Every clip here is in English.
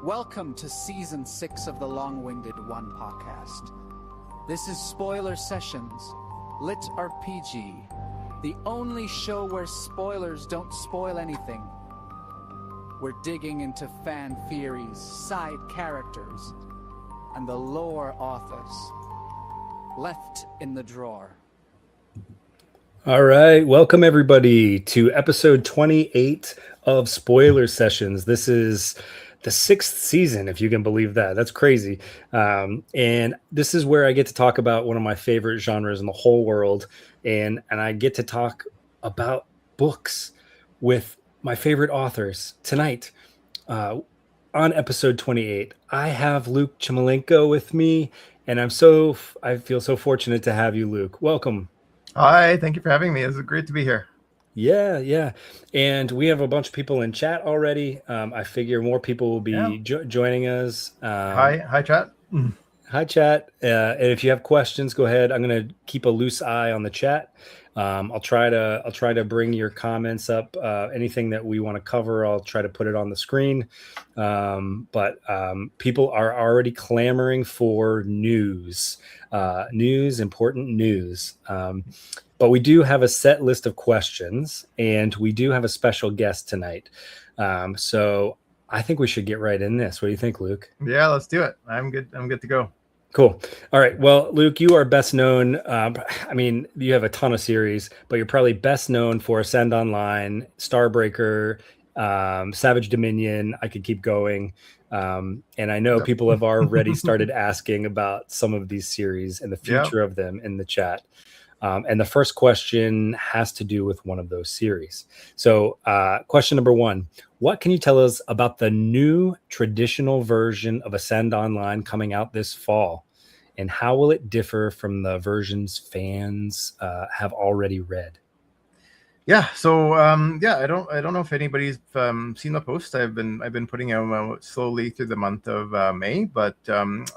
Welcome to Season 6 of the Long-Winded One podcast. This is Spoiler Sessions, LitRPG, the only show where spoilers don't spoil anything. We're digging into fan theories, side characters, and the lore authors left in the drawer. All right, welcome everybody to episode 28 of Spoiler Sessions. This is the 6th season, if you can believe that. That's crazy. And this is where I get to talk about one of my favorite genres in the whole world. And I get to talk about books with my favorite authors. Tonight, on episode 28, I have Luke Chmilenko with me. And I feel so fortunate to have you, Luke. Welcome. Hi, thank you for having me. It's great to be here. Yeah. And we have a bunch of people in chat already. I figure more people will be joining us. Hi, chat. Hi, chat. And if you have questions, go ahead. I'm going to keep a loose eye on the chat. I'll try to bring your comments up. Anything that we want to cover, I'll try to put it on the screen. But people are already clamoring for news, important news. But we do have a set list of questions, and we do have a special guest tonight. So I think we should get right in this. What do you think, Luke? Yeah, let's do it. I'm good to go. Cool. All right. Well, Luke, you are best known. You have a ton of series, but you're probably best known for Ascend Online, Starbreaker, Savage Dominion. I could keep going. And I know people have already started asking about some of these series and the future of them in the chat. And the first question has to do with one of those series. So question number 1, what can you tell us about the new traditional version of Ascend Online coming out this fall? And how will it differ from the versions fans have already read? Yeah. So I don't know if anybody's seen the post. I've been putting out slowly through the month of May, but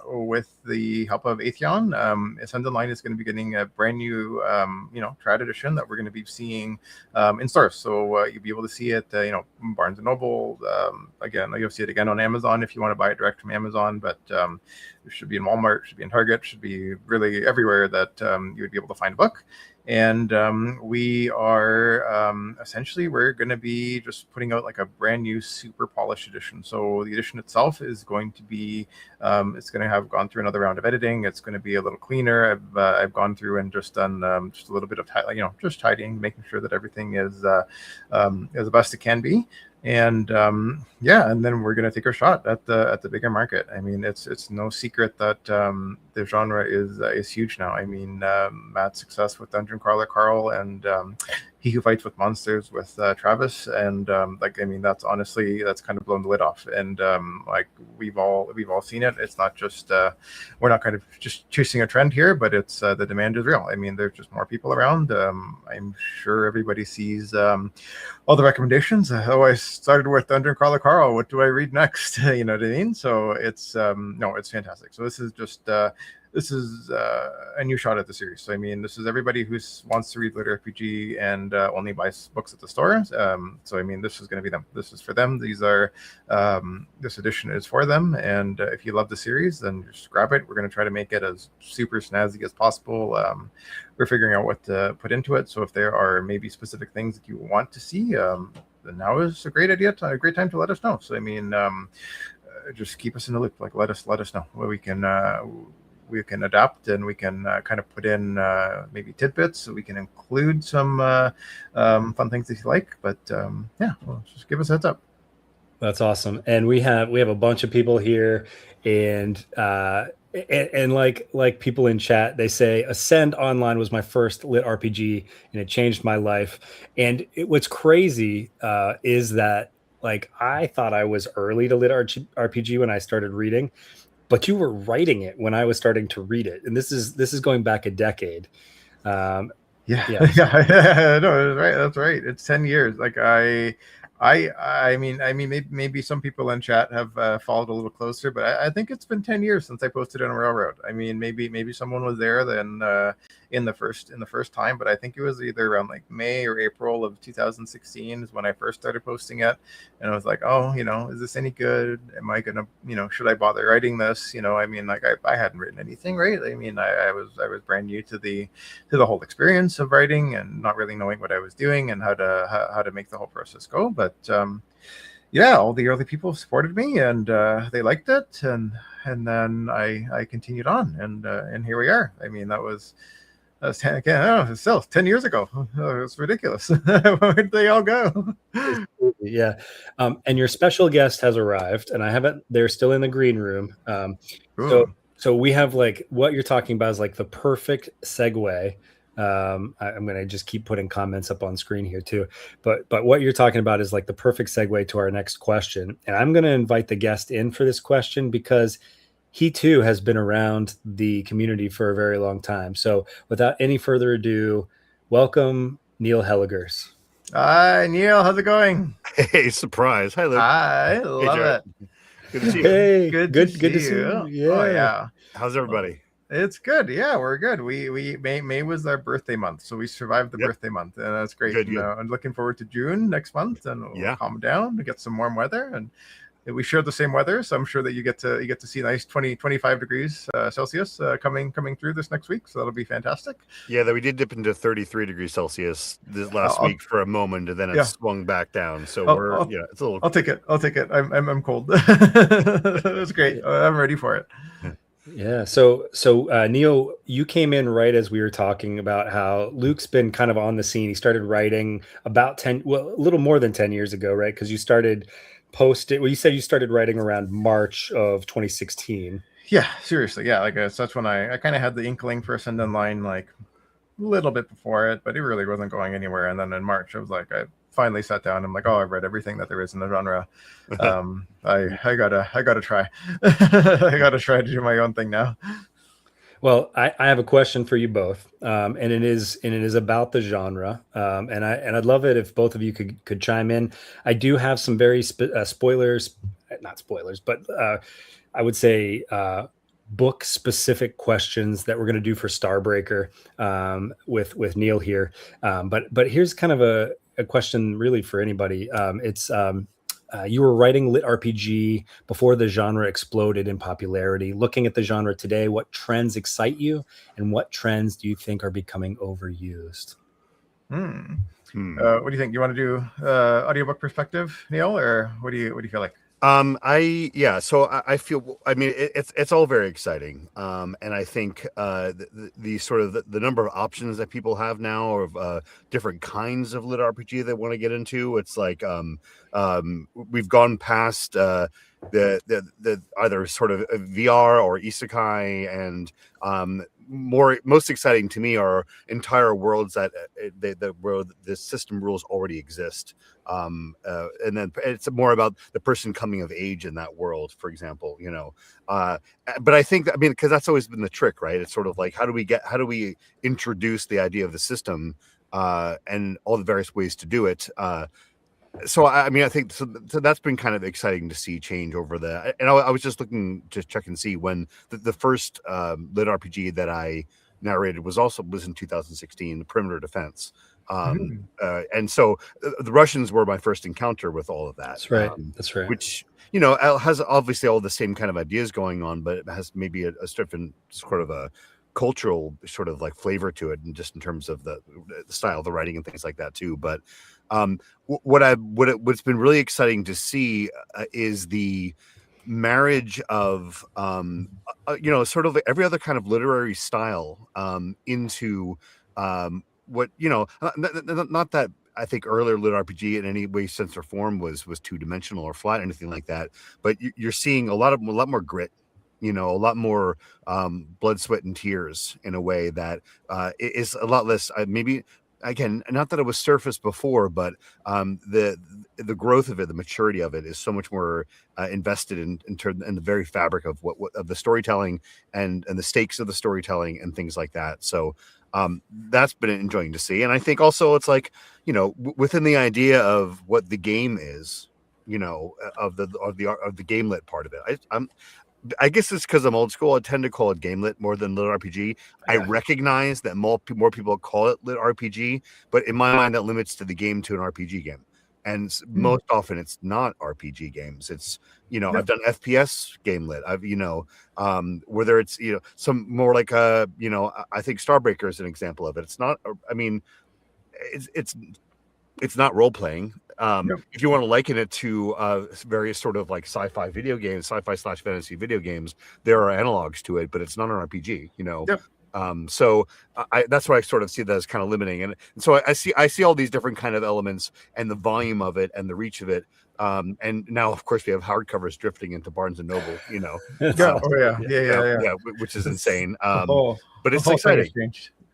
with the help of Aethon, Ascend Online is going to be getting a brand new trad edition that we're going to be seeing in stores. So you'll be able to see it, Barnes and Noble. Again, you'll see it again on Amazon if you want to buy it direct from Amazon. But it should be in Walmart, should be in Target, should be really everywhere that you would be able to find a book. And we are essentially, we're going to be just putting out like a brand new super polished edition. So the edition itself is going to be, it's going to have gone through another round of editing. It's going to be a little cleaner. I've gone through and just done just a little bit of just tidying, making sure that everything is as best it can be. And and then we're going to take our shot at the bigger market. I mean, it's no secret that the genre is huge now. I mean, Matt's success with Dungeon Crawler Carl and He Who Fights with Monsters with Travis, and that's kind of blown the lid off. And we've all seen it. It's not just we're not kind of just chasing a trend here, but it's the demand is real. I mean, there's just more people around. I'm sure everybody sees all the recommendations. Oh, I started with Dungeon Crawler Carl. What do I read next? You know what I mean? So it's it's fantastic. So this is just a new shot at the series. So I mean, this is everybody who wants to read LitRPG and only buys books at the store. So I mean, this is going to be them. This is for them. These are this edition is for them. And if you love the series, then just grab it. We're going to try to make it as super snazzy as possible. We're figuring out what to put into it. So if there are maybe specific things that you want to see, then now is a great time to let us know. So I mean, just keep us in the loop. Like let us know where we can adapt, and we can kind of put in maybe tidbits, so we can include some fun things that you like. But just give us a heads up. That's awesome. And we have a bunch of people here, and like people in chat, they say Ascend Online was my first lit RPG, and it changed my life. And what's crazy is that I thought I was early to lit RPG when I started reading. But you were writing it when I was starting to read it, and this is going back a decade. No, that's right. It's 10 years. I mean, maybe some people in chat have followed a little closer, but I think it's been 10 years since I posted on Railroad. I mean, maybe someone was there then in the first time, but I think it was either around like May or April of 2016 is when I first started posting it, and I was like, oh, is this any good? Am I gonna, should I bother writing this? I mean, like I hadn't written anything, right? I mean, I was brand new to the whole experience of writing and not really knowing what I was doing and how to make the whole process go, but yeah, all the early people supported me and they liked it, and then I continued on, and here we are. I mean, that was 10 again. Oh, still 10 years ago. Oh, it's ridiculous. Where did they all go? Yeah, and your special guest has arrived, and I haven't. They're still in the green room. So we have like what you're talking about is like the perfect segue. I'm going to just keep putting comments up on screen here too, but what you're talking about is like the perfect segue to our next question, and I'm going to invite the guest in for this question because he too has been around the community for a very long time. So without any further ado, welcome Neil Hellegers. Hi Neil, how's it going? Hey, surprise! Hi Luke. I love it. Good to see you. Hey, good to see you. Yeah. Oh yeah. How's everybody? It's good. Yeah, we're good. We May was our birthday month, so we survived the birthday month, and that's great. Good. I'm looking forward to June next month, and we'll calm down to get some warm weather, and we share the same weather, so I'm sure that you get to see nice 25 degrees Celsius coming through this next week, so that'll be fantastic. Yeah, that we did dip into 33 degrees Celsius this last week for a moment, and then it swung back down. So it's a little. I'll take it. I'm cold. That's great. I'm ready for it. Yeah. So Neil, you came in right as we were talking about how Luke's been kind of on the scene. He started writing about a little more than 10 years ago, right? Because you started you said you started writing around March of 2016. Yeah, seriously. Yeah, like that's when I kind of had the inkling for Ascend Online like a little bit before it, but it really wasn't going anywhere. And then in March, I was like, I finally sat down. I'm like, oh, I've read everything that there is in the genre. I gotta try. I gotta try to do my own thing now. Well, I have a question for you both, and it is about the genre, and I'd love it if both of you could chime in. I do have some very spoilers, not spoilers, but I would say book specific questions that we're going to do for Starbreaker with Neil here. But here's kind of a question really for anybody. You were writing LitRPG before the genre exploded in popularity. Looking at the genre today, what trends excite you, and what trends do you think are becoming overused? What do you think? You want to do audiobook perspective, Neil, or what do you feel like? So I feel, I mean, it's all very exciting. And I think the sort of the number of options that people have now of different kinds of lit RPG they want to get into, it's like we've gone past the either sort of VR or isekai, and most exciting to me are entire worlds that where the system rules already exist. And then it's more about the person coming of age in that world, for example, but I think that, because that's always been the trick, right? It's sort of like, how do we introduce the idea of the system and all the various ways to do it. So I think so that's been kind of exciting to see change over and I was just looking to check and see when the first lit RPG that I narrated was in 2016, the Perimeter Defense. And so the Russians were my first encounter with all of that. That's right. That's right. Which, has obviously all the same kind of ideas going on, but it has maybe a different sort of a cultural sort of like flavor to it, and just in terms of the style of the writing and things like that too. But what's been really exciting to see is the marriage of sort of every other kind of literary style into what not that I think earlier lit RPG in any way, sense, or form was two-dimensional or flat, anything like that. But you're seeing a lot more grit, a lot more blood, sweat, and tears in a way that is a lot less maybe. Again, not that it was surfaced before, but the growth of it, the maturity of it, is so much more invested in the very fabric of what of the storytelling and the stakes of the storytelling and things like that. So That's been enjoying to see. And I think also it's like, you know, within the idea of what the game is, you know, of the gamelit part of it. I guess it's because I'm old school. I tend to call it gamelit more than LitRPG. Yeah. I recognize that more people call it LitRPG, but in my mind, that limits to the game to an RPG game. And most often, it's not RPG games. It's, you know, I've done FPS gamelit. I've, you know, whether it's, you know, some more like you know, I think Starbreaker is an example of it. It's not. I mean, it's not role playing. If you want to liken it to various sort of like sci-fi video games, sci-fi/fantasy video games, there are analogs to it, but it's not an RPG, you know. So that's why I sort of see that as kind of limiting, and so I see all these different kind of elements and the volume of it and the reach of it. And now, of course, we have hardcovers drifting into Barnes and Noble, you know. Which is insane. But it's exciting.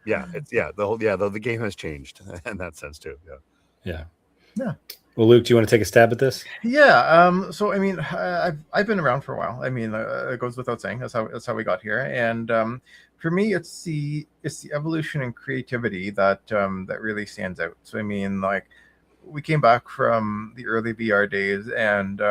Yeah, the game has changed in that sense too. Yeah. Well, Luke, do you want to take a stab at this? Yeah. So I mean, I've been around for a while. I mean, it goes without saying. That's how we got here. And for me, it's the evolution and creativity that really stands out. So I mean, like, we came back from the early VR days, and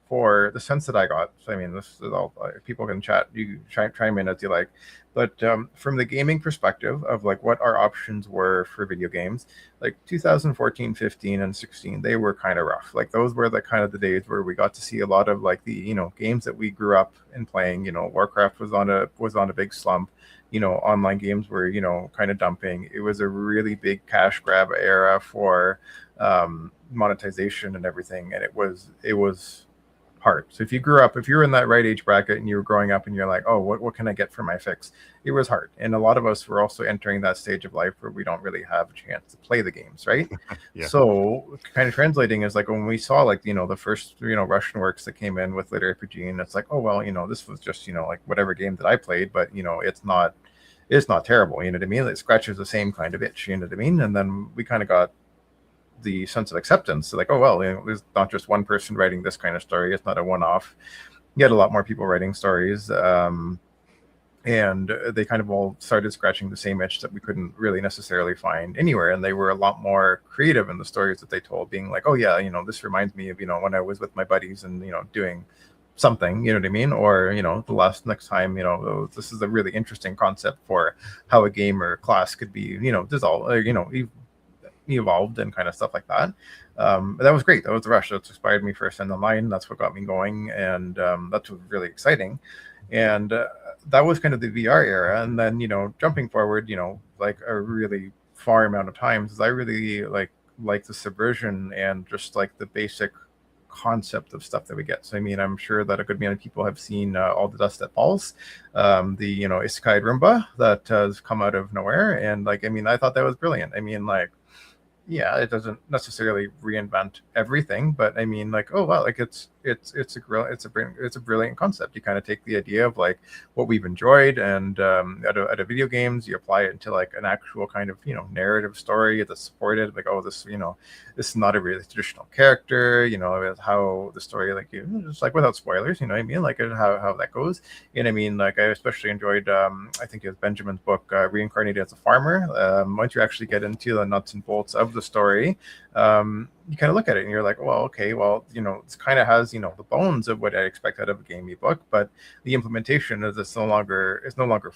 for the sense that I got, so I mean, this is all people can chat. You chime in as you like, but from the gaming perspective of like what our options were for video games, like 2014, 15, and 16, they were kind of rough. Like those were the kind of the days where we got to see a lot of like the, you know, games that we grew up in playing. You know, Warcraft was on a big slump. You know, online games were, you know, kind of dumping. It was a really big cash grab era for monetization and everything, and it was hard. So if you were in that right age bracket and you were growing up and you're like, oh, what can I get for my fix? It was hard. And a lot of us were also entering that stage of life where we don't really have a chance to play the games, right? So kind of translating is like when we saw like, you know, the first, you know, Russian works that came in with LitRPG, and it's like, oh, well, you know, this was just, you know, like whatever game that I played, but, you know, it's not terrible. You know what I mean? It scratches the same kind of itch, you know what I mean? And then we kind of got the sense of acceptance. So like, oh, well, you know, there's not just one person writing this kind of story. It's not a one-off. You had a lot more people writing stories, and they kind of all started scratching the same itch that we couldn't really necessarily find anywhere. And they were a lot more creative in the stories that they told, being like, oh yeah, you know, this reminds me of, you know, when I was with my buddies and, you know, doing something, you know what I mean? Or, you know, next time, you know, this is a really interesting concept for how a game or class could be, you know, dissolved, or, you know, evolved and kind of stuff like that. That was great. That was the rush. That's inspired me for Ascend Online. That's what got me going, and that's was really exciting. And that was kind of the VR era. And then, you know, jumping forward, you know, like a really far amount of times, I really like the subversion and just like the basic concept of stuff that we get. So I mean, I'm sure that a good many people have seen All the Dust That Falls, the, you know, Isekai Rumba that has come out of nowhere. And like, I mean, I thought that was brilliant. I mean, like, yeah, it doesn't necessarily reinvent everything, but I mean, like, oh wow, like it's a brilliant concept. You kind of take the idea of like what we've enjoyed and out of video games, you apply it into like an actual kind of, you know, narrative story that's supported. Like, oh, this, you know, this is not a really traditional character, you know, how the story, like, you know, just like without spoilers, you know what I mean, like how that goes. And I mean, like, I especially enjoyed I think it was Benjamin's book, Reincarnated as a Farmer. Once you actually get into the nuts and bolts of the story, you kind of look at it and you're like, well, okay, well, you know, it kind of has, you know, the bones of what I expect out of a gamey book, but the implementation is it's no longer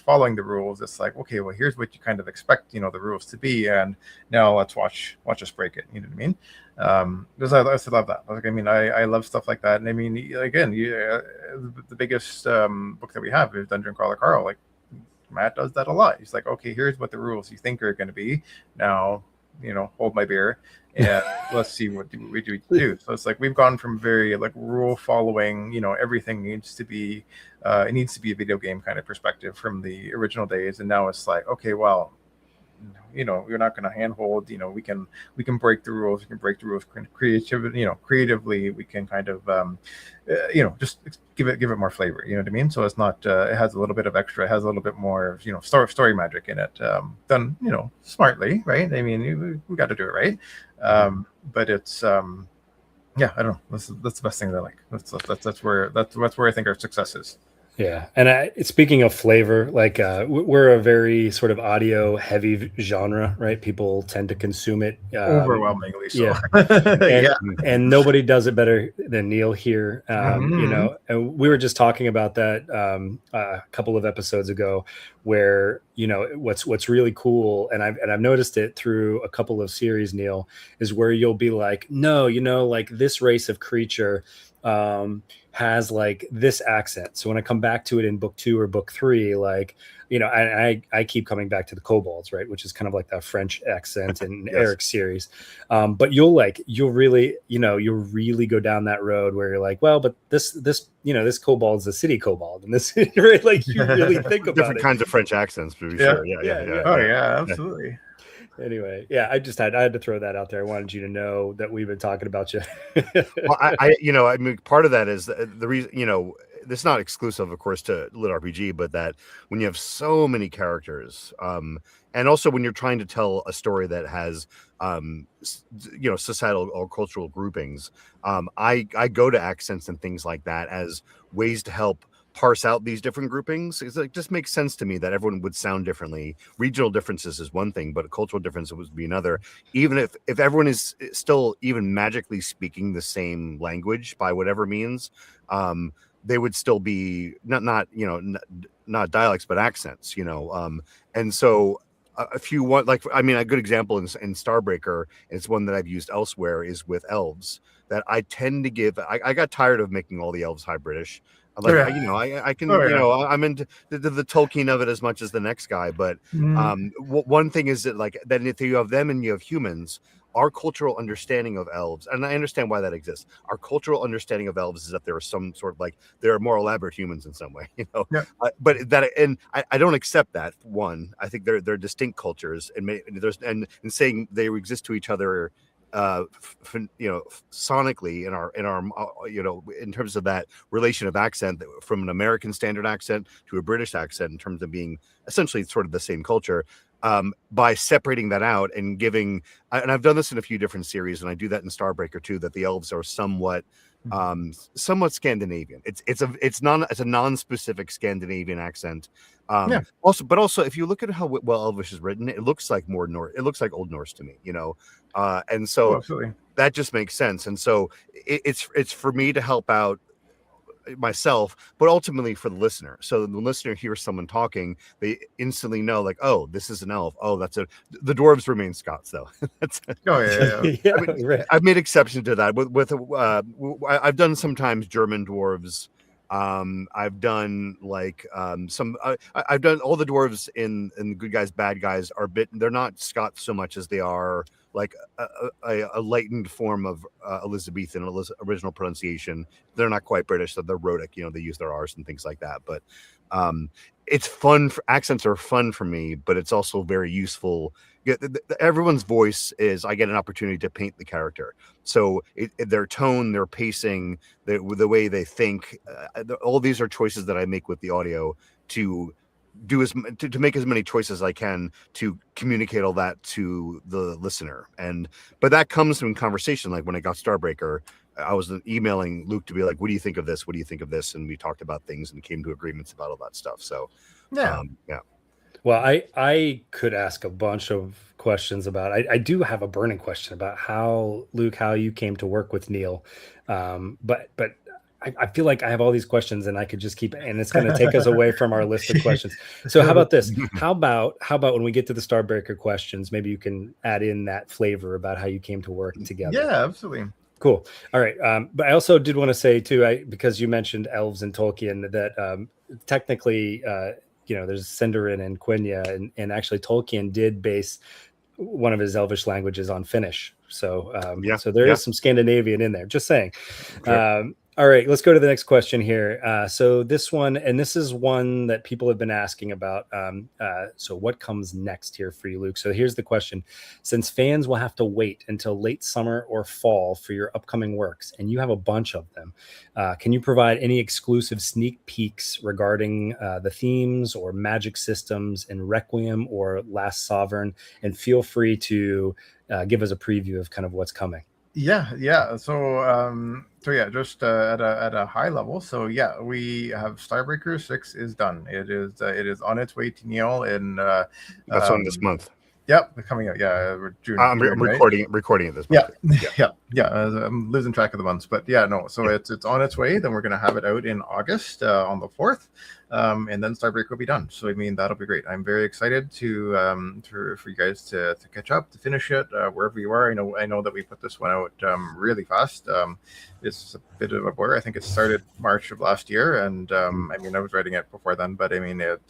following the rules. It's like, okay, well, here's what you kind of expect, you know, the rules to be, and now let's watch us break it. You know what I mean? Because I also love that. Like, I mean, I love stuff like that. And I mean, again, the biggest book that we have is Dungeon Crawler Carl. Like, Matt does that a lot. He's like, okay, here's what the rules you think are going to be. Now, you know, hold my beer and let's see what we do. So it's like we've gone from very like rule following, you know, everything needs to be it needs to be a video game kind of perspective from the original days, and now it's like, okay, well, you know, we're not going to handhold, you know, we can break the rules, creatively we can kind of you know, just give it more flavor, you know what I mean? So it's not it has a little bit of extra, it has a little bit more, you know, story magic in it, done, you know, smartly, right? I mean, we got to do it right. But it's yeah, I don't know, that's the best thing that I like. That's where I think our success is. Yeah. And speaking of flavor, like we're a very sort of audio heavy genre, right? People tend to consume it. Overwhelmingly so. Yeah. Yeah. And nobody does it better than Neil here. You know, and we were just talking about that a couple of episodes ago, where, you know, what's really cool, and I've noticed it through a couple of series, Neil, is where you'll be like, no, you know, like this race of creature has like this accent. So when I come back to it in book 2 or book 3, like, you know, I keep coming back to the kobolds, right, which is kind of like that French accent in Yes. Eric's series. But you'll really, you know, you'll really go down that road where you're like, well, but this, you know, this kobold's a city kobold, and this, right, like you really think about Different it. kinds of French accents, to be sure. Yeah. Oh yeah, absolutely. Anyway, yeah, I had to throw that out there. I wanted you to know that we've been talking about you. Well, I you know, I mean, part of that is the reason, you know, this is not exclusive, of course, to LitRPG, but that when you have so many characters, and also when you're trying to tell a story that has, you know, societal or cultural groupings, I go to accents and things like that as ways to help parse out these different groupings. It just makes sense to me that everyone would sound differently. Regional differences is one thing, but a cultural difference would be another. Even if everyone is still even magically speaking the same language by whatever means, they would still be not you know, not dialects but accents, you know. And so if you want, like, I mean, a good example in Starbreaker, and it's one that I've used elsewhere, is with elves. That I tend to give. I got tired of making all the elves high British. Like, you know, I can, you know, I'm into the Tolkien of it as much as the next guy. But one thing is that, like, that if you have them and you have humans, our cultural understanding of elves, and I understand why that exists. Our cultural understanding of elves is that there are some sort of, like, they're more elaborate humans in some way, you know. Yeah. But that, and I don't accept that. One, I think they're distinct cultures, and saying they exist to each other, you know, sonically in our you know, in terms of that relation of accent, from an American standard accent to a British accent, in terms of being essentially sort of the same culture, by separating that out and giving, and I've done this in a few different series, and I do that in Starbreaker too, that the elves are somewhat Scandinavian. It's a non-specific Scandinavian accent. Also, if you look at how well Elvish is written, it looks like more Norse. It looks like Old Norse to me, you know. And so that just makes sense. And so it's for me to help out myself, but ultimately for the listener. So the listener hears someone talking, they instantly know, like, oh, this is an elf. Oh, the dwarves remain Scots, though. Yeah, I mean, right. I've made exceptions to that with I've done sometimes German dwarves. I've done like I've done all the dwarves in Good Guys Bad Guys they're not Scots so much as they are like a lightened form of Elizabethan original pronunciation. They're not quite British, so they're rhotic, you know, they use their R's and things like that. But it's fun. Accents are fun for me, but it's also very useful. Everyone's voice is, I get an opportunity to paint the character. So their tone, their pacing, the way they think, all these are choices that I make with the audio to to make as many choices as I can to communicate all that to the listener. But that comes from conversation. Like when I got Starbreaker, I was emailing Luke to be like, what do you think of this? What do you think of this? And we talked about things and came to agreements about all that stuff. So yeah. Well, I could ask a bunch of questions about, I do have a burning question about how, Luke, how you came to work with Neil. But I feel like I have all these questions and I could just keep, and it's going to take us away from our list of questions. So how about this? How about when we get to the Starbreaker questions, maybe you can add in that flavor about how you came to work together. Yeah, absolutely. Cool. All right. But I also did want to say too, because you mentioned elves and Tolkien, that technically, you know, there's Sindarin and Quenya, and actually Tolkien did base one of his Elvish languages on Finnish. So, so there is some Scandinavian in there. Just saying. Sure. All right, let's go to the next question here. So this one, and this is one that people have been asking about. So what comes next here for you, Luke? So here's the question. Since fans will have to wait until late summer or fall for your upcoming works, and you have a bunch of them, can you provide any exclusive sneak peeks regarding the themes or magic systems in Requiem or Last Sovereign? And feel free to give us a preview of kind of what's coming. Yeah. So yeah, just at a high level. So yeah, we have Starbreaker 6 is done. It is on its way to Neil in That's on this month. Yep, coming out. Yeah, June. I'm June, right? recording it this month. Yeah. I'm losing track of the months, but yeah, no. So it's on its way. Then we're gonna have it out in August on the 4th, and then Starbreak will be done. So I mean that'll be great. I'm very excited to for you guys to catch up, to finish it wherever you are. I know that we put this one out really fast. It's a bit of a blur. I think it started March of last year, and I mean I was writing it before then, but I mean it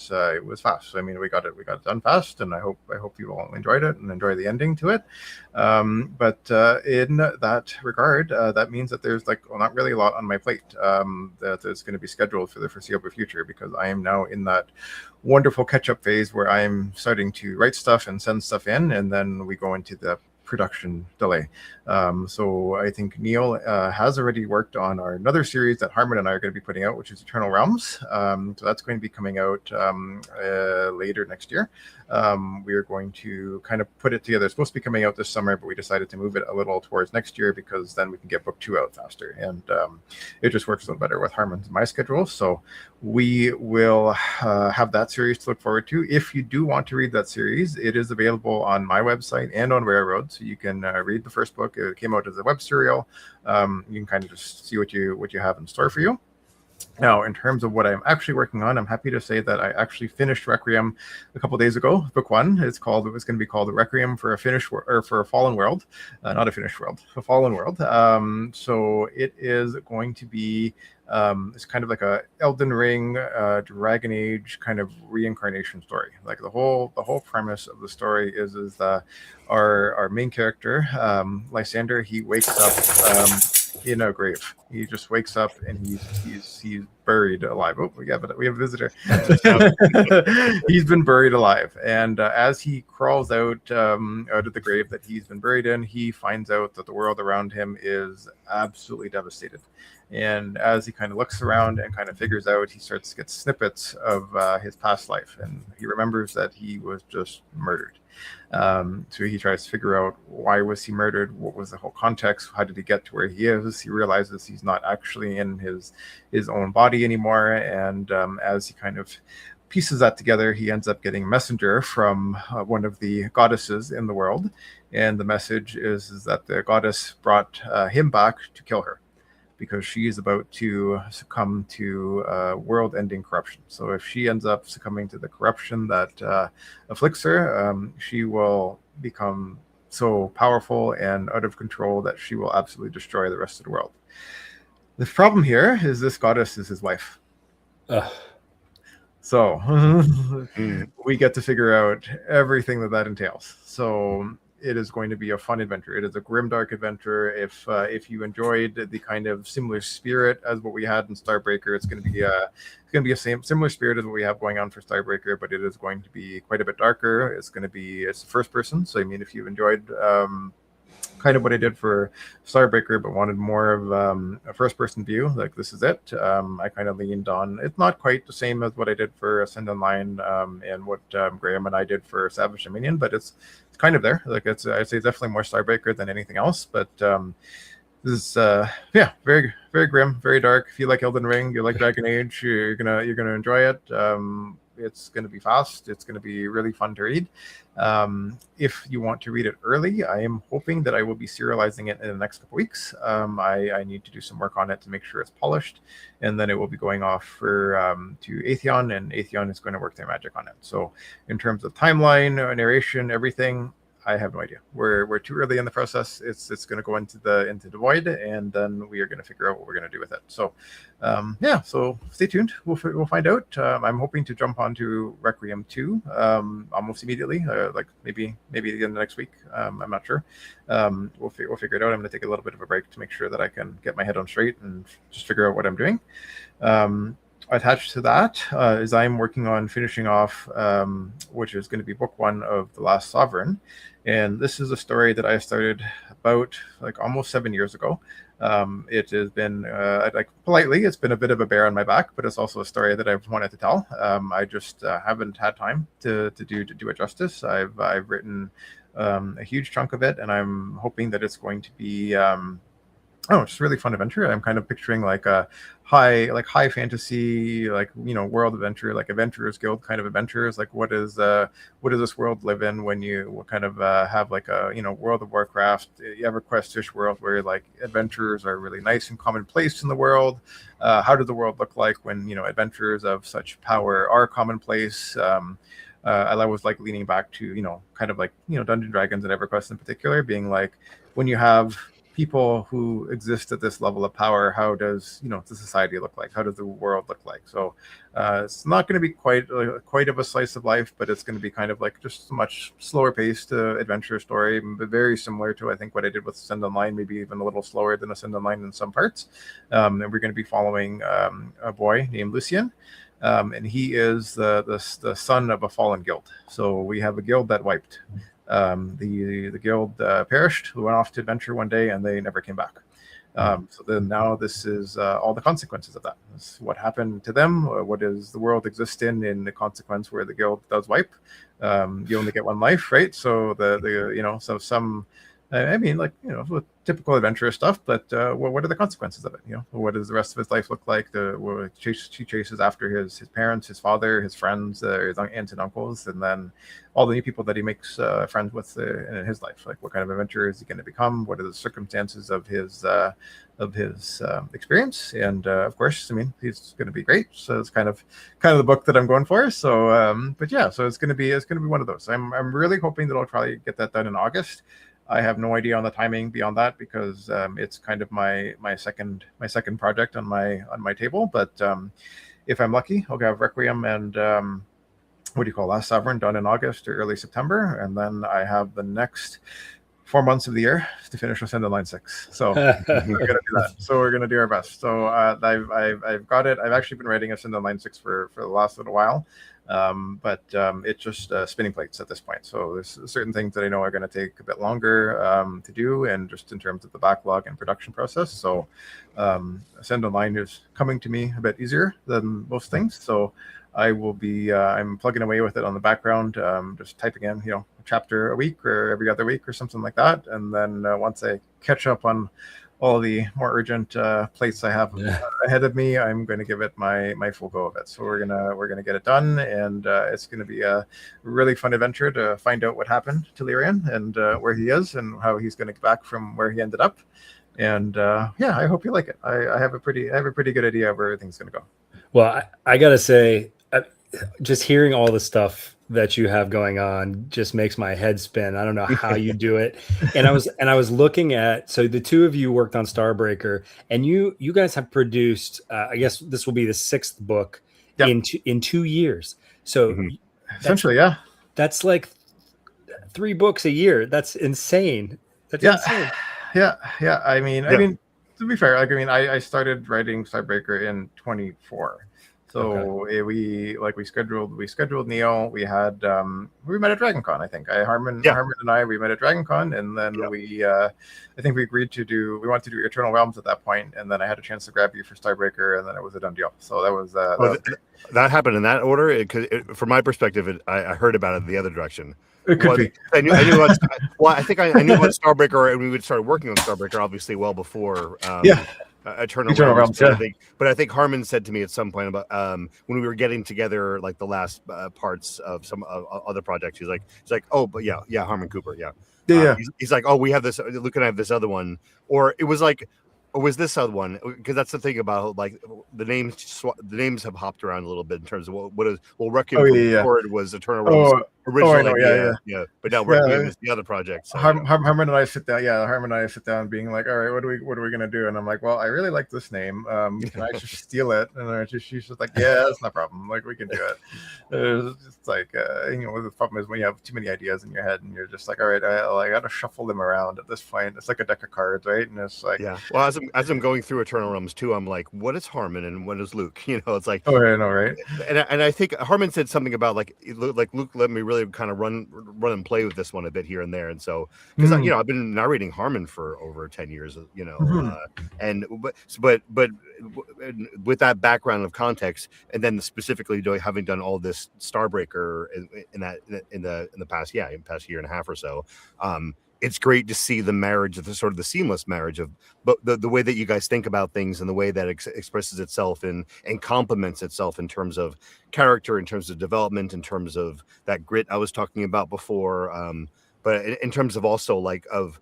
was fast. So, I mean we got it done fast, and I hope you all enjoyed it and enjoy the ending to it. But in that regard, that means that there's not really a lot on my plate that is going to be scheduled for the foreseeable future, because I am now in that wonderful catch-up phase where I'm starting to write stuff and send stuff in, and then we go into the production delay. So I think Neil has already worked on another series that Harmon and I are going to be putting out, which is Eternal Realms. So that's going to be coming out later next year. We are going to kind of put it together. It's supposed to be coming out this summer, but we decided to move it a little towards next year, because then we can get book 2 out faster. And it just works a little better with Harmon's and my schedule. So we will have that series to look forward to. If you do want to read that series, it is available on my website and on Railroad. So you can read the first book. It came out as a web serial. You can kind of just see what you have in store for you. Now, in terms of what I'm actually working on, I'm happy to say that I actually finished Requiem a couple days ago. Book 1. It was going to be called Requiem for a Fallen World, not a finished world, a fallen world. So it is going to be it's kind of like a Elden Ring, Dragon Age kind of reincarnation story. Like the whole premise of the story is that our main character, Lysander, he wakes up in a grave. He just wakes up and he's buried alive. Oh, we have a visitor. He's been buried alive, and as he crawls out of the grave that he's been buried in, he finds out that the world around him is absolutely devastated. And as he kind of looks around and kind of figures out, he starts to get snippets of his past life, and he remembers that he was just murdered. So he tries to figure out, why was he murdered? What was the whole context? How did he get to where he is? He realizes he's not actually in his own body anymore. And as he kind of pieces that together, he ends up getting a messenger from one of the goddesses in the world. And the message is that the goddess brought him back to kill her, because she is about to succumb to world-ending corruption. So if she ends up succumbing to the corruption that afflicts her, she will become so powerful and out of control that she will absolutely destroy the rest of the world. The problem here is this goddess is his wife. So we get to figure out everything that entails. So it is going to be a fun adventure. It is a grimdark adventure. If you enjoyed the kind of similar spirit as what we had in Starbreaker, it's going to be a similar spirit as what we have going on for Starbreaker, but it is going to be quite a bit darker. It's first person. So I mean, if you enjoyed kind of what I did for Starbreaker, but wanted more of a first-person view, like this is it. I kind of leaned on. It's not quite the same as what I did for Ascend Online and what Graham and I did for Savage Dominion, but it's kind of there. Like I'd say definitely more Starbreaker than anything else. But this is very very grim, very dark. If you like Elden Ring, you like Dragon Age, you're gonna enjoy it. It's going to be fast. It's going to be really fun to read. If you want to read it early, I am hoping that I will be serializing it in the next couple weeks. I need to do some work on it to make sure it's polished, and then it will be going off to Aethon, and Aethon is going to work their magic on it. So in terms of timeline, narration, everything, I have no idea. We're too early in the process. It's going to go into the void, and then we are going to figure out what we're going to do with it. So, so stay tuned. We'll find out. I'm hoping to jump onto Requiem 2 almost immediately, like maybe the end of next week. I'm not sure. We'll figure it out. I'm going to take a little bit of a break to make sure that I can get my head on straight and just figure out what I'm doing. Attached to that is I'm working on finishing off, which is going to be book 1 of The Last Sovereign. And this is a story that I started about almost 7 years ago. It has been, politely, it's been a bit of a bear on my back, but it's also a story that I've wanted to tell. I just haven't had time to do it justice. I've written a huge chunk of it, and I'm hoping that it's going to be just a really fun adventure. I'm kind of picturing like a high fantasy, like, world adventure, like Adventurers Guild kind of adventures. Like what does this world live in when you kind of have like a World of Warcraft, EverQuest-ish world where like adventurers are really nice and commonplace in the world. How does the world look like when adventurers of such power are commonplace? I was like leaning back to kind of like Dungeons and Dragons and EverQuest in particular, being like, when you have people who exist at this level of power, how does the society look like? How does the world look like? So it's not going to be quite of a slice of life, but it's going to be kind of like just a much slower paced adventure story, but very similar to I think what I did with Ascend Online, maybe even a little slower than Ascend Online in some parts. And we're going to be following a boy named Lucien. And he is the son of a fallen guild. So we have a guild that wiped. The guild perished, who went off to adventure one day, and they never came back. So then now this is all the consequences of that. This is what happened to them. What does the world exist in the consequence where the guild does wipe? You only get one life, right? So so some. I mean, like, typical adventurous stuff, but what are the consequences of it? What does the rest of his life look like? She chases after his parents, his father, his friends, his aunts and uncles, and then all the new people that he makes friends with in his life. Like, what kind of adventurer is he going to become? What are the circumstances of his experience? And of course, I mean, he's going to be great. So it's kind of the book that I'm going for. So, but yeah, so it's going to be one of those. I'm really hoping that I'll probably get that done in August. I have no idea on the timing beyond that because it's kind of my second project on my table. But if I'm lucky, I'll have Requiem and Last Sovereign done in August or early September, and then I have the next 4 months of the year to finish Ascend Online 6. So we're gonna do that. So we're gonna do our best. So I've got it. I've actually been writing Ascend Online 6 for the last little while. But it's just spinning plates at this point. So there's certain things that I know are going to take a bit longer to do, and just in terms of the backlog and production process. So Ascend Online is coming to me a bit easier than most things. So I will be I'm plugging away with it on the background, just typing in a chapter a week or every other week or something like that. And then once I catch up on all the more urgent plates I have ahead of me, I'm going to give it my full go of it. So we're gonna get it done, and it's going to be a really fun adventure to find out what happened to Lyrian and where he is and how he's going to get back from where he ended up. And I hope you like it. I have a pretty good idea of where everything's going to go. Well, I gotta say, just hearing all the stuff that you have going on just makes my head spin. I don't know how you do it. And I was looking at, so the two of you worked on Starbreaker, and you guys have produced, I guess this will be the 6th book in 2 years. So essentially, that's like 3 books a year. That's insane. That's insane. Yeah. I mean, to be fair, I started writing Starbreaker in 24. So we scheduled Neil. We had we met at DragonCon. I think Harmon and I we met at DragonCon, and then I think we agreed we wanted to do Eternal Realms at that point, and then I had a chance to grab you for Starbreaker, and then it was a done deal. So that was that happened in that order. Because from my perspective, I heard about it the other direction. It could be. I knew. I think I knew about Starbreaker, and we would start working on Starbreaker obviously well before. Eternal Realms, but I think Harmon said to me at some point about when we were getting together, like the last parts of some other projects, he's like, oh, but Harmon Cooper, he's like, oh, we have this. Luke and I have this other one, or it was like, or was this other one? Because that's the thing about like the names have hopped around a little bit in terms of what is Requiem was Eternal Realms originally, but now Requiem is the other project. So, Harmon and I sit down. Harmon and I sit down, being like, all right, what are we gonna do? And I'm like, well, I really like this name. Can I just steal it? And she's just like, yeah, that's no problem. Like, we can do it. It's like the problem is when you have too many ideas in your head and you're just like, all right, I got to shuffle them around at this point. It's like a deck of cards, right? And it's like, well, as I'm going through Eternal Realms too, I'm like, what is Harmon and what is Luke? It's like, oh, I know, right? And I think Harmon said something about like Luke let me really kind of run and play with this one a bit here and there. And so, because you know, I've been narrating Harmon for over 10 years, you know, and but with that background of context, and then specifically having done all this Starbreaker in the past year and a half or so, it's great to see the marriage of the sort of the seamless marriage of but the way that you guys think about things and the way that expresses itself and complements itself in terms of character, in terms of development, in terms of that grit I was talking about before, but in terms of also like of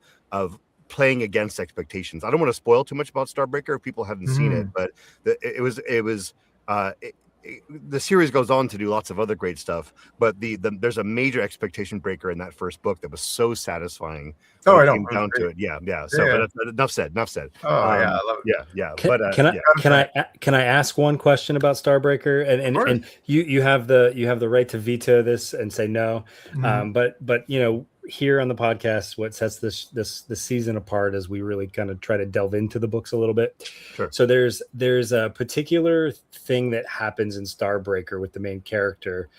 playing against expectations. I don't want to spoil too much about Starbreaker if people haven't seen it, but the series goes on to do lots of other great stuff, but there's a major expectation breaker in that first book that was so satisfying. Oh, I know. Came down to it. Yeah. So, but enough said. Oh, yeah, I love it. Yeah. Can I ask one question about Starbreaker? And you have the right to veto this and say no. But you know, here on the podcast, what sets this season apart is we really kind of try to delve into the books a little bit. Sure. So there's a particular thing that happens in Starbreaker with the main character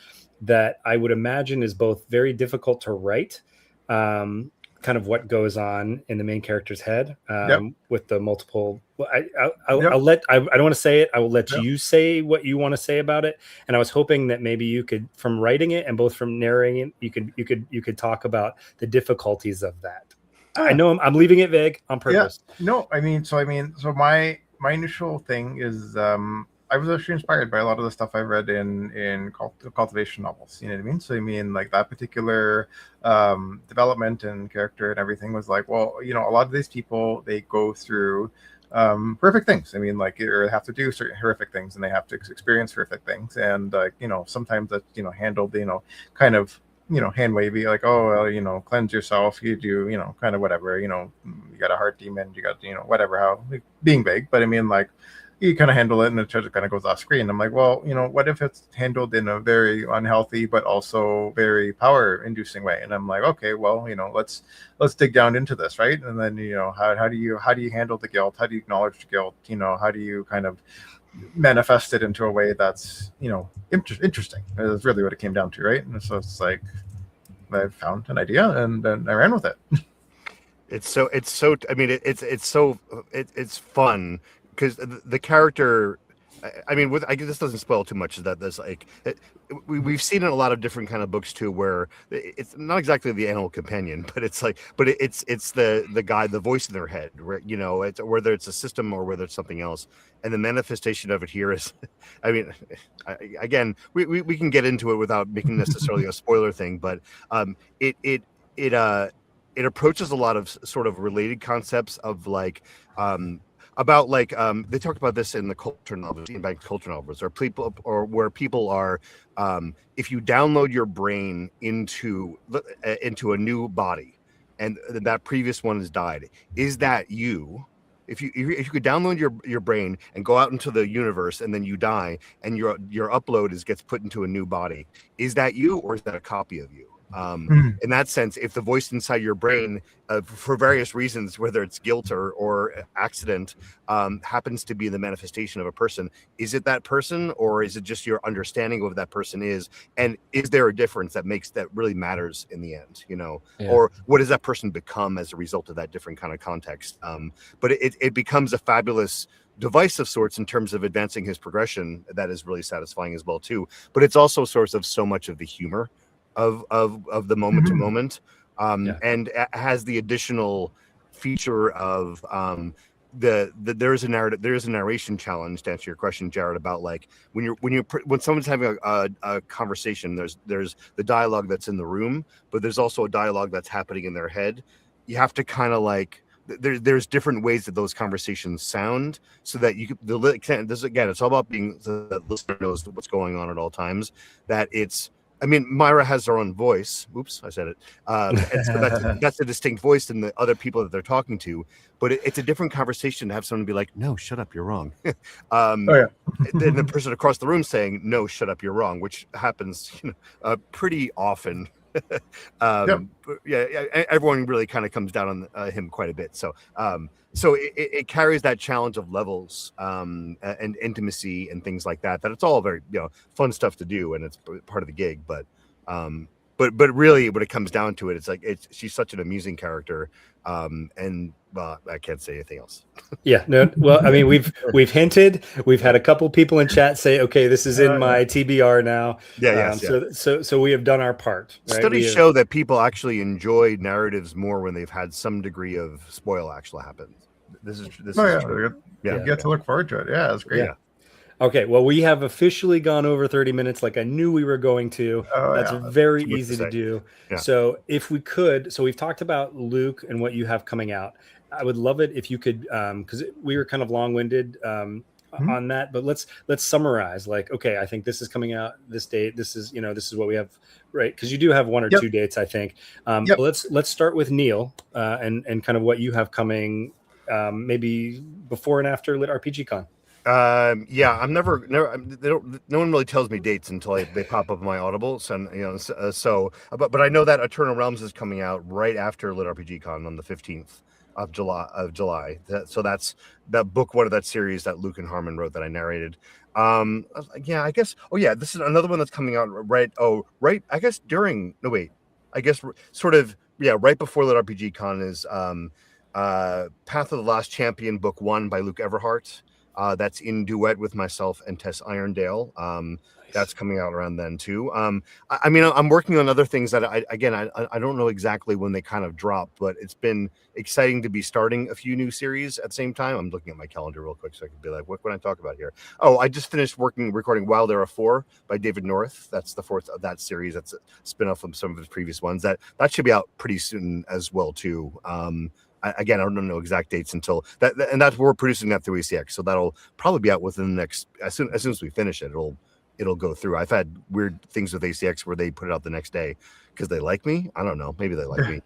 that I would imagine is both very difficult to write, kind of what goes on in the main character's head, with the multiple. I'll let. I don't want to say it. I will let you say what you want to say about it. And I was hoping that maybe you could, from writing it and both from narrating it, you could talk about the difficulties of that. I know I'm leaving it vague on purpose. Yeah. No, I mean, so my initial thing is, I was actually inspired by a lot of the stuff I read in cultivation novels. You know what I mean? So I mean, like that particular development and character and everything was like, well, you know, a lot of these people, they go through horrific things. I mean, like, or have to do certain horrific things, and they have to experience horrific things, and you know, sometimes that's, you know, handled, you know, kind of, you know, hand wavy, like, oh, well, you know, cleanse yourself, you do, you know, kind of whatever, you know, you got a heart demon, you got, you know, whatever, how, like, being vague. But I mean, like, you kind of handle it and it just kind of goes off screen. I'm like, well, you know, what if it's handled in a very unhealthy but also very power inducing way? And I'm like, okay, well, you know, let's dig down into this, right? And then, you know, how do you handle the guilt? How do you acknowledge the guilt? You know, how do you kind of manifest it into a way that's, you know, interesting? That's really what it came down to, right? And so it's like, I found an idea and then I ran with it. It's I mean, it's fun. Because the character, I mean, I guess this doesn't spoil too much. Is that there's like we've seen in a lot of different kind of books too, where it's not exactly the animal companion, but it's like, it's the guy, the voice in their head, where, you know, it's whether it's a system or whether it's something else, and the manifestation of it here is, I mean, again, we can get into it without making necessarily a spoiler thing, but it approaches a lot of sort of related concepts of like. About like they talk about this in the culture novels, in bank culture novels, or people, or where people are, if you download your brain into a new body, and that previous one has died, is that you? If you could download your brain and go out into the universe, and then you die, and your upload gets put into a new body, is that you, or is that a copy of you? In that sense, if the voice inside your brain, for various reasons, whether it's guilt or accident, happens to be the manifestation of a person, is it that person, or is it just your understanding of what that person is? And is there a difference that really matters in the end, you know? Yeah. Or what does that person become as a result of that different kind of context? But it becomes a fabulous device of sorts in terms of advancing his progression that is really satisfying as well too. But it's also a source of so much of the humor of the moment to moment, and has the additional feature of there is a narration challenge, to answer your question, Jared, about like when someone's having a conversation, there's the dialogue that's in the room, but there's also a dialogue that's happening in their head. You have to kind of like, there's different ways that those conversations sound, so that you can, this again, it's all about being the listener knows what's going on at all times, that it's, I mean, Mira has her own voice. Oops, I said it. And so that's a distinct voice than the other people that they're talking to. But it's a different conversation to have someone be like, "No, shut up, you're wrong." Then the person across the room saying, "No, shut up, you're wrong," which happens, you know, pretty often. Everyone really kind of comes down on him quite a bit. So it carries that challenge of levels and intimacy and things like that. That it's all very, you know, fun stuff to do, and it's part of the gig. But but really, when it comes down to it, it's like she's such an amusing character, and I can't say anything else. Yeah, no. Well, I mean, we've hinted. We've had a couple people in chat say, "Okay, this is in my TBR now." Yeah, So we have done our part. Right? Studies show that people actually enjoy narratives more when they've had some degree of spoil actually happen. This is true. You get to look forward to it. Yeah, that's great. Yeah. Okay, well, we have officially gone over 30 minutes like I knew we were going to. That's very easy to do. Yeah. So if we could, so we've talked about Luke and what you have coming out. I would love it if you could, because we were kind of long-winded on that, but let's summarize. Like, okay, I think this is coming out this date. This is what we have, right? Because you do have one or two dates, I think. But let's start with Neil and kind of what you have coming, maybe before and after LitRPG Con. I'm never no one really tells me dates until they pop up in my audibles, and but I know that Eternal Realms is coming out right after LitRPG Con on the 15th of July. So that's that book one of that series that Luke and Harmon wrote that I narrated. I guess this is another one that's coming out right before LitRPG Con is Path of the Last Champion book 1 by Luke Everhart. That's in duet with myself and Tess Irondale. That's coming out around then too. I'm working on other things that I don't know exactly when they kind of drop, but it's been exciting to be starting a few new series at the same time. I'm looking at my calendar real quick so I can be like, what can I talk about here? Oh, I just finished recording Wild Era 4 by David North. That's the fourth of that series. That's a spin-off from some of his previous ones. That should be out pretty soon as well too. I don't know exact dates until that, and that's we're producing that through ACX, so that'll probably be out within the next as soon as we finish it. It'll go through. I've had weird things with ACX where they put it out the next day because they like me. I don't know. Maybe they like me.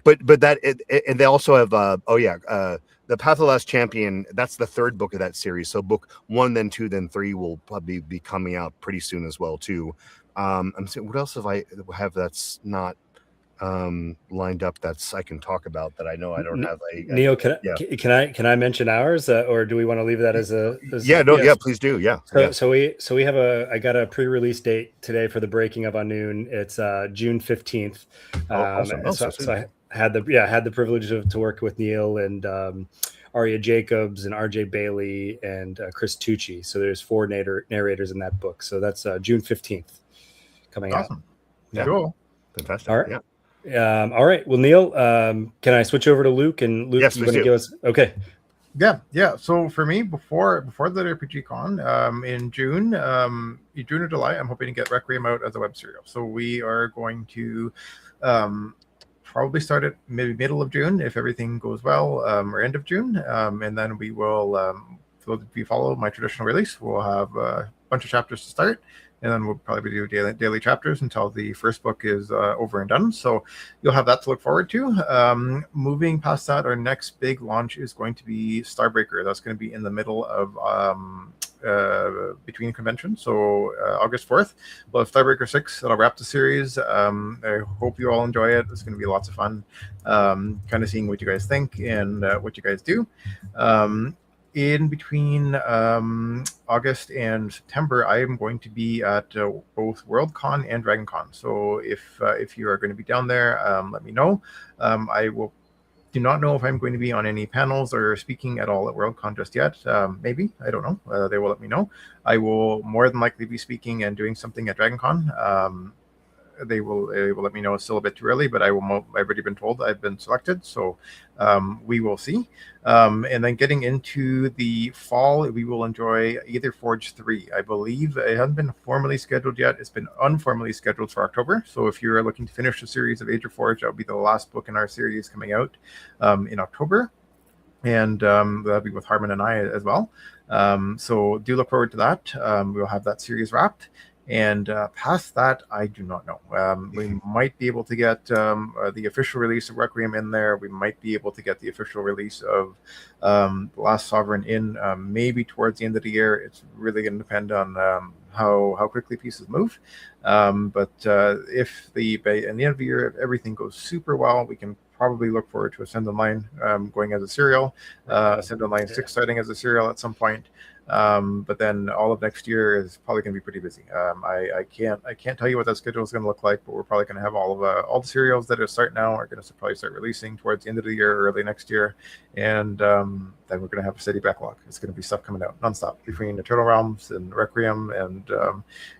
But that and they also have the Path of the Last Champion. That's the third book of that series. So book 1, then 2, then 3 will probably be coming out pretty soon as well too. I'm saying, what else have that's not lined up that's I can talk about that I know I don't have Neil, can I mention ours or do we want to leave that as please do. So we have I got a pre-release date today for the Breaking of Unknown. It's June 15th. Awesome. So I had the privilege to work with Neil and Aria Jacobs and RJ Bailey and Chris Tucci. So there's 4 narrators in that book. So that's June 15th coming out. Yeah. Cool. Fantastic. All right. Yeah. All right. Well, Neil, can I switch over to Luke? And Luke, yes, you want to give us? Okay. Yeah. So for me, before the RPG Con, in June or July, I'm hoping to get Requiem out as a web serial. So we are going to probably start it maybe middle of June if everything goes well, or end of June, and then we will. So if you follow my traditional release, we'll have a bunch of chapters to start. And then we'll probably do daily chapters until the first book is over and done. So you'll have that to look forward to. Moving past that, our next big launch is going to be Starbreaker. That's going to be in the middle of between conventions. So August 4th, we'll have Starbreaker 6. That'll wrap the series. I hope you all enjoy it. It's going to be lots of fun. Kind of seeing what you guys think and what you guys do. In between August and September, I am going to be at both WorldCon and DragonCon. So if you are going to be down there, let me know. I do not know if I'm going to be on any panels or speaking at all at WorldCon just yet. Maybe, I don't know. They will let me know. I will more than likely be speaking and doing something at DragonCon. They will let me know. It's still a bit too early, but I've already been told I've been selected, so we will see. And then getting into the fall, we will enjoy Aether Forge 3. I believe it hasn't been formally scheduled yet. It's been informally scheduled for October. So if you're looking to finish the series of Aether Forge, that will be the last book in our series coming out in October. And that'll be with Harmon and I as well. So do look forward to that. We'll have that series wrapped. And past that, I do not know. We might be able to get the official release of Requiem in there. We might be able to get the official release of The Last Sovereign in maybe towards the end of the year. It's really going to depend on how quickly pieces move. But if by the end of the year, if everything goes super well, we can probably look forward to Ascend Online going as a serial, Ascend Online 6 starting as a serial at some point. But then all of next year is probably going to be pretty busy. I can't tell you what that schedule is going to look like, but we're probably going to have all the serials that are starting now are going to probably start releasing towards the end of the year, early next year, and then we're going to have a steady backlog. It's going to be stuff coming out nonstop between Eternal Realms and Requiem and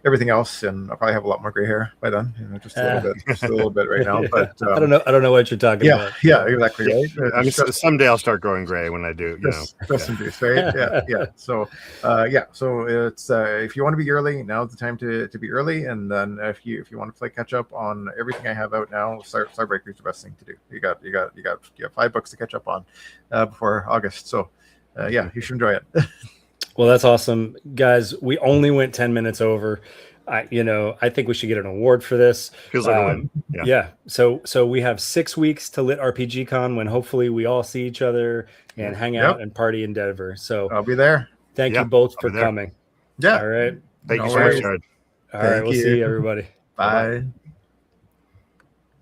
everything else, and I'll probably have a lot more gray hair by then, just a little bit right now. But I don't know what you're talking about. Yeah, exactly. Right. I mean, someday I'll start growing gray when I do. Rest in peace, right? Yeah. So, So it's if you want to be early, now's the time to be early. And then if you want to play catch up on everything I have out now, Starbreaker is the best thing to do. You have 5 books to catch up on before August. So you should enjoy it. Well, that's awesome, guys. We only went 10 minutes over. I think we should get an award for this. Feels like a win. Yeah. So we have 6 weeks to LitRPG Con, when hopefully we all see each other and hang out and party in Denver. So I'll be there. Thank you both for coming. Yeah. All right. Thank you so much, Jared. All right. We'll see you, everybody. Bye.